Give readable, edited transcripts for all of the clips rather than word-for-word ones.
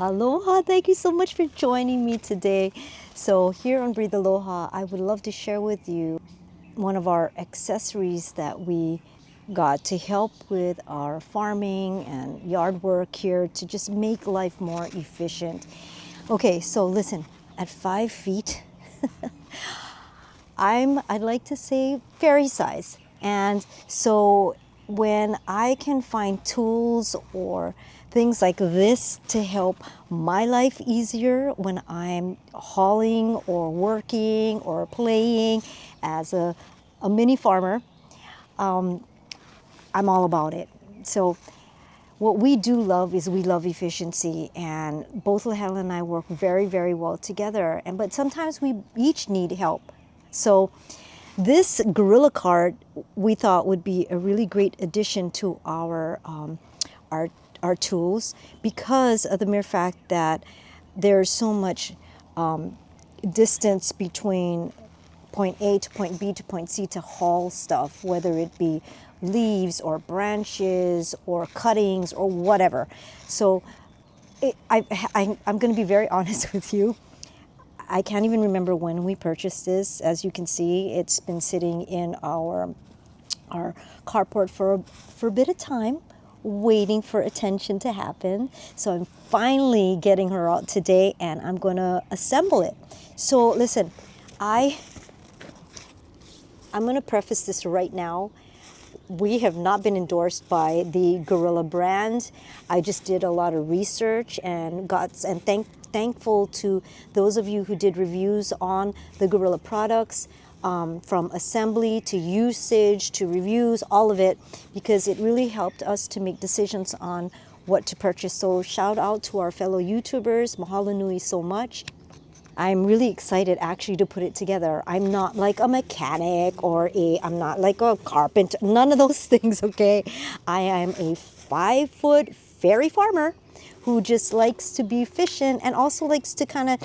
Aloha, thank you so much for joining me today. So here on Breathe Aloha, I would love to share with you one of our accessories that we got to help with our farming and yard work here to just make life more efficient. Okay, so listen, at 5 feet, I'd like to say fairy size. And so when I can find tools or things like this to help my life easier when I'm hauling or working or playing as a mini farmer, I'm all about it. So what we do love is we love efficiency, and both Lahela and I work very, very well together. But sometimes we each need help. So this gorilla cart we thought would be a really great addition to our tools because of the mere fact that there's so much distance between point A to point B to point C to haul stuff, whether it be leaves or branches or cuttings or whatever. So I'm going to be very honest with you. I can't even remember when we purchased this. As you can see, it's been sitting in our carport for a bit of time, waiting for attention to happen. So I'm finally getting her out today, and I'm going to assemble it. So listen, I'm going to preface this right now. We have not been endorsed by the Gorilla brand. I just did a lot of research and thankful to those of you who did reviews on the Gorilla products, from assembly to usage to reviews, all of it, because it really helped us to make decisions on what to purchase. So shout out to our fellow YouTubers. Mahalo nui so much. I'm really excited actually to put it together. I'm not like a mechanic I'm not like a carpenter, none of those things, okay? I am a 5-foot fairy farmer who just likes to be efficient and also likes to kind of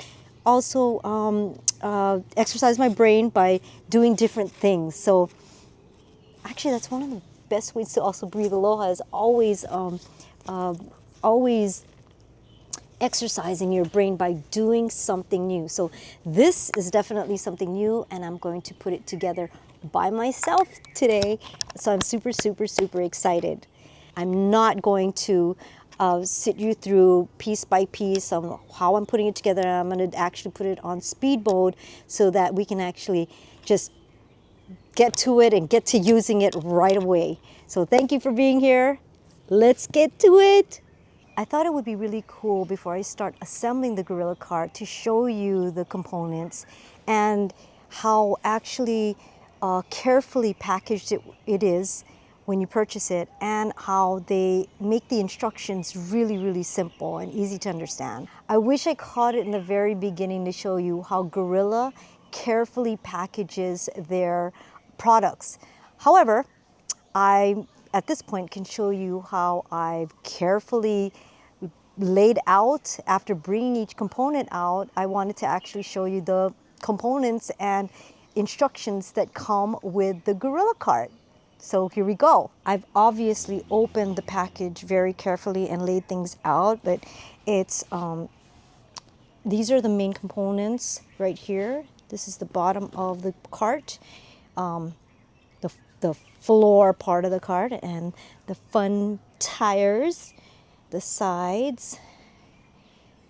exercise my brain by doing different things. So actually that's one of the best ways to also breathe aloha is always exercising your brain by doing something new. So this is definitely something new, and I'm going to put it together by myself today. So I'm super, super, super excited. I'm not going to sit you through piece by piece on how I'm putting it together. I'm going to actually put it on speed mode so that we can actually just get to it and get to using it right away. So thank you for being here. Let's get to it. I thought it would be really cool before I start assembling the Gorilla Cart to show you the components and how actually carefully packaged it is when you purchase it, and how they make the instructions really, really simple and easy to understand. I wish I caught it in the very beginning to show you how Gorilla carefully packages their products. However, I at this point can show you how I've carefully laid out. After bringing each component out, I wanted to actually show you the components and instructions that come with the Gorilla Cart. So here we go. I've obviously opened the package very carefully and laid things out, but it's these are the main components right here. This is the bottom of the cart, the floor part of the cart, and the fun tires, the sides,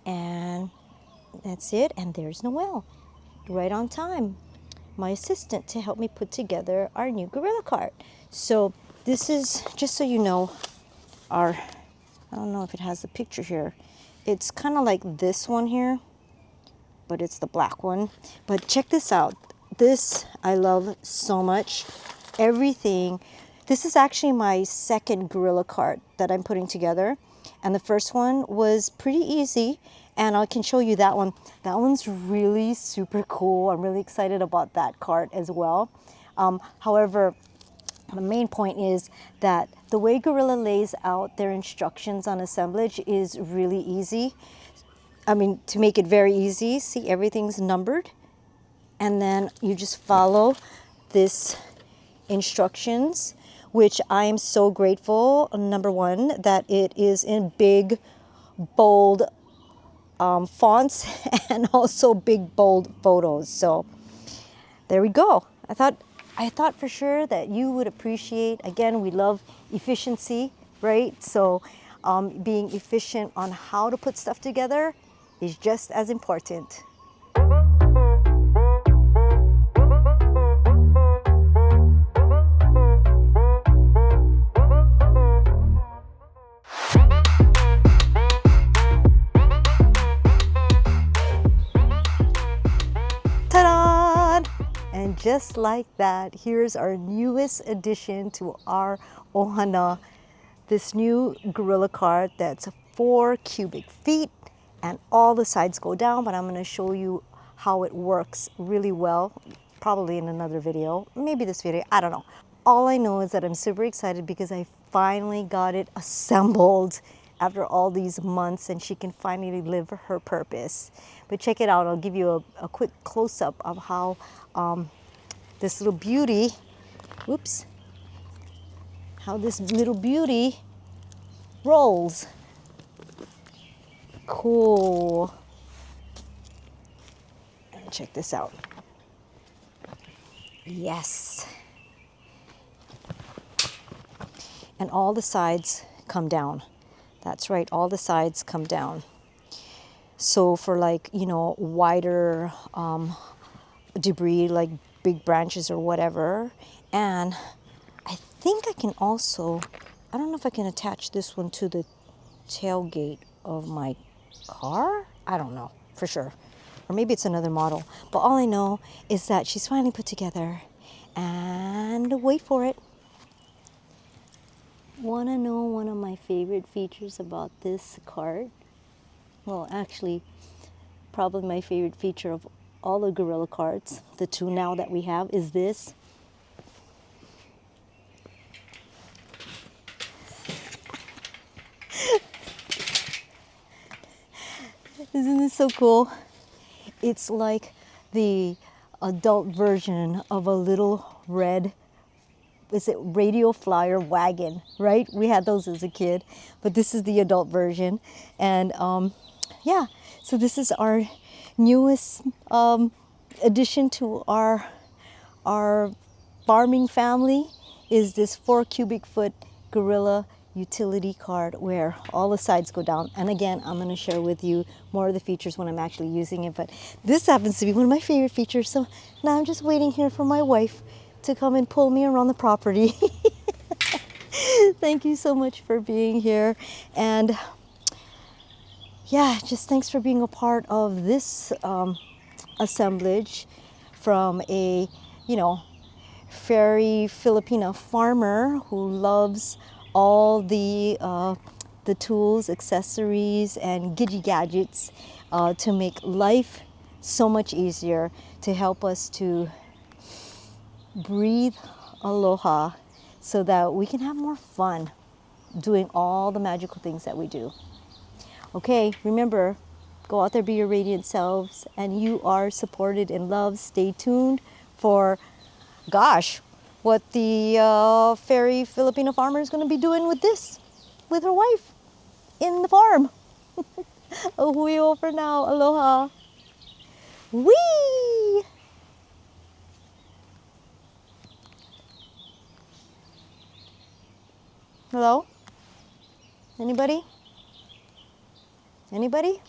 and that's it. And there's Noelle, right on time, my assistant, to help me put together our new Gorilla Cart. So this is, just so you know, I don't know if it has the picture here. It's kind of like this one here, but it's the black one. But check this out. This I love so much. Everything. This is actually my second Gorilla Cart that I'm putting together. And the first one was pretty easy, and I can show you that one. That one's really super cool. I'm really excited about that cart as well. However, the main point is that the way Gorilla lays out their instructions on assemblage is really easy. I mean, to make it very easy, see, everything's numbered, and then you just follow this instructions, which I am so grateful, number one, that it is in big, bold fonts and also big bold photos. So there we go. I thought for sure that you would appreciate, again, we love efficiency, right? So being efficient on how to put stuff together is just as important. Ta-da! And just like that, here's our newest addition to our ʻāina, this new gorilla cart that's 4 cubic feet, and all the sides go down, but I'm going to show you how it works really well, probably in another video, maybe this video, I don't know. All I know is that I'm super excited because I finally got it assembled after all these months, and she can finally live her purpose. But check it out, I'll give you a quick close-up of how this little beauty, whoops, how this little beauty rolls. Cool. And check this out. Yes. And all the sides come down. That's right, all the sides come down. So for, like, you know, wider debris, like big branches or whatever. And I think I can also, I don't know if I can attach this one to the tailgate of my car. I don't know for sure. Or maybe it's another model. But all I know is that she's finally put together. And wait for it. Want to know one of my favorite features about this cart? Well, actually, probably my favorite feature of all the gorilla carts, the 2 now that we have, is this. Isn't this so cool? It's like the adult version of a little red, is it radio flyer wagon, right? We had those as a kid, but this is the adult version. And yeah, so this is our newest addition to our farming family, is this 4 cubic foot gorilla utility cart where all the sides go down. And again, I'm going to share with you more of the features when I'm actually using it, but this happens to be one of my favorite features. So now I'm just waiting here for my wife to come and pull me around the property. Thank you so much for being here. And yeah, just thanks for being a part of this assemblage from a, you know, very Filipina farmer who loves all the tools, accessories, and giddy gadgets to make life so much easier, to help us to breathe aloha so that we can have more fun doing all the magical things that we do. Okay, remember, go out there, be your radiant selves, and you are supported and loved. Stay tuned for, gosh, what the fairy Filipino farmer is going to be doing with this, with her wife in the farm. Ahuyo for now. Aloha. Whee! Hello? Anybody? Anybody?